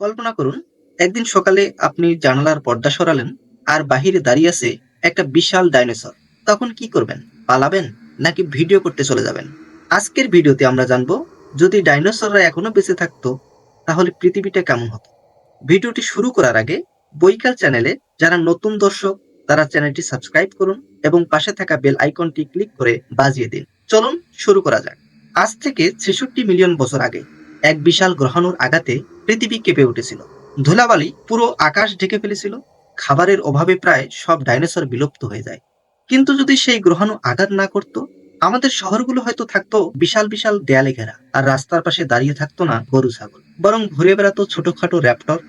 কল্পনা করুন, একদিন সকালে আপনি জানালার পর্দা সরালেন আর বাহিরে দাঁড়িয়ে আছে একটা বিশাল ডাইনোসর। তখন কি করবেন? পালাবেন নাকি ভিডিও করতে চলে যাবেন? আজকের ভিডিওতে আমরা জানবো, যদি ডাইনোসররা এখনো বেঁচে থাকতো তাহলে পৃথিবীটা কেমন হতো। ভিডিওটি শুরু করার আগে বৈকাল চ্যানেলে যারা নতুন দর্শক তারা চ্যানেলটি সাবস্ক্রাইব করুন এবং পাশে থাকা বেল আইকনটি ক্লিক করে বাজিয়ে দিন। চলুন শুরু করা যাক। আজ থেকে ৬৬ মিলিয়ন বছর আগে এক বিশাল গ্রহাণুর আঘাতে পৃথিবী কেঁপে উঠেছিল। ধুলাবালি পুরো আকাশ ঢেকে ফেলেছিল। খাবারের অভাবে প্রায় সব ডাইনোসর বিলুপ্ত হয়ে যায়। কিন্তু যদি সেই গ্রহাণু আঘাত না করতো, আমাদের শহরগুলো হয়তো থাকতো বিশাল বিশাল দেয়ালে ঘেরা, আর রাস্তার পাশে দাঁড়িয়ে থাকতো না গরু ছাগল, বরং ঘুরে বেড়াতো ছোটখাটো র্যাপটর।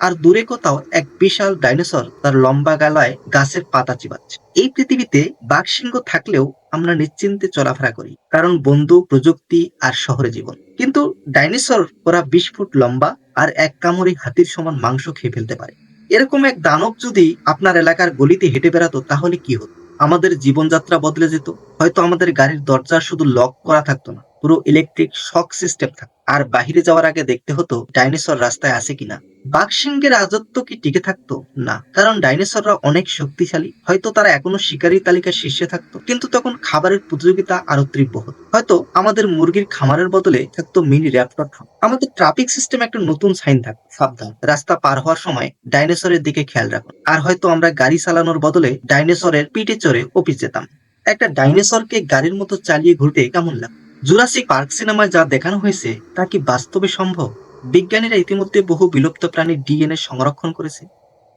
আর দূরে কোথাও এক বিশাল ডাইনোসর তার লম্বা গালায় গাছের পাতা চিবাচ্ছে। এই পৃথিবীতে বাঘসিংহ থাকলেও আমরা নিশ্চিন্তে চলাফেরা করি, কারণ বন্ধু, প্রযুক্তি আর শহরে জীবন। কিন্তু ডাইনোসর ওরা ২০ ফুট লম্বা আর এক কামড়ে হাতির সমান মাংস খেয়ে ফেলতে পারে। এরকম এক দানব যদি আপনার এলাকার গলিতে হেঁটে বেড়াতো তাহলে কি হতো? আমাদের জীবনযাত্রা বদলে যেত। হয়তো আমাদের গাড়ির দরজা শুধু লক করা থাকতো না, পুরো ইলেকট্রিক শক সিস্টেম থাকতো। আর বাহিরে যাওয়ার আগে দেখতে হতো ডাইনোসর রাস্তায় আছে কিনা। বাঘসিংহের রাজত্ব কি টিকে থাকতো? না, কারণ ডাইনোসররা অনেক শক্তিশালী। হয়তো তারা এখনো শিকারী তালিকার শীর্ষে থাকতো, কিন্তু তখন খাবারের প্রতিযোগিতা আরো তীব্র হতো। হয়তো আমাদের মুরগির খামারের বদলে থাকতো মিনি র্যাপটর ফার্ম। আমাদের ট্রাফিক সিস্টেম একটা নতুন সাইন থাকতো, সাবধান, রাস্তা পার হওয়ার সময় ডাইনোসরের দিকে খেয়াল রাখুন। আর হয়তো আমরা গাড়ি চালানোর বদলে ডাইনোসরের পিঠে চড়ে অফিস যেতাম। একটা ডাইনোসরকে গাড়ির মতো চালিয়ে ঘুরতে কেমন লাগে? জুরাসিক পার্ক সিনেমায় যা দেখানো হয়েছে তা কি বাস্তবে সম্ভব? বিজ্ঞানীরা ইতিমধ্যে বহু বিলুপ্ত প্রাণীর ডিএনএ সংরক্ষণ করেছে।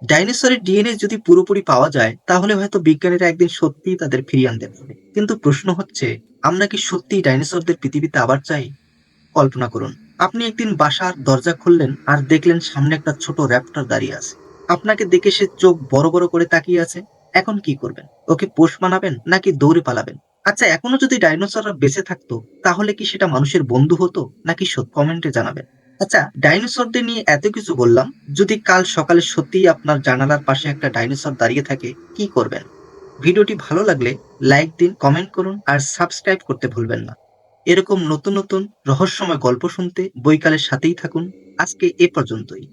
ডাইনোসরের ডিএনএ যদি পুরোপুরি পাওয়া যায় তাহলে হয়তো বিজ্ঞানীরা একদিন সত্যিই তাদের ফিরিয়ে আনতে পারবে। কিন্তু প্রশ্ন হচ্ছে, আমরা কি সত্যিই ডাইনোসরদের পৃথিবীতে আবার চাই? কল্পনা করুন, আপনি একদিন বাসার দরজা খুললেন আর দেখলেন সামনে একটা ছোট র্যাপ্টর দাঁড়িয়ে আছে। আপনাকে দেখে সে চোখ বড় বড় করে তাকিয়ে আছে। এখন কি করবেন? ওকে পোষ মানাবেন নাকি দৌড়ে পালাবেন? আচ্ছা, এখনো যদি ডাইনোসররা বেঁচে থাকতো তাহলে কি সেটা মানুষের বন্ধু হতো নাকি সত্যি? কমেন্টে জানাবেন। আচ্ছা, ডাইনোসরদের নিয়ে এত কিছু বললাম, যদি কাল সকালে সত্যিই আপনার জানালার পাশে একটা ডাইনোসর দাঁড়িয়ে থাকে, কি করবেন? ভিডিওটি ভালো লাগলে লাইক দিন, কমেন্ট করুন আর সাবস্ক্রাইব করতে ভুলবেন না। এরকম নতুন নতুন রহস্যময় গল্প শুনতে বৈকালের সাথেই থাকুন। আজকে এ পর্যন্তই।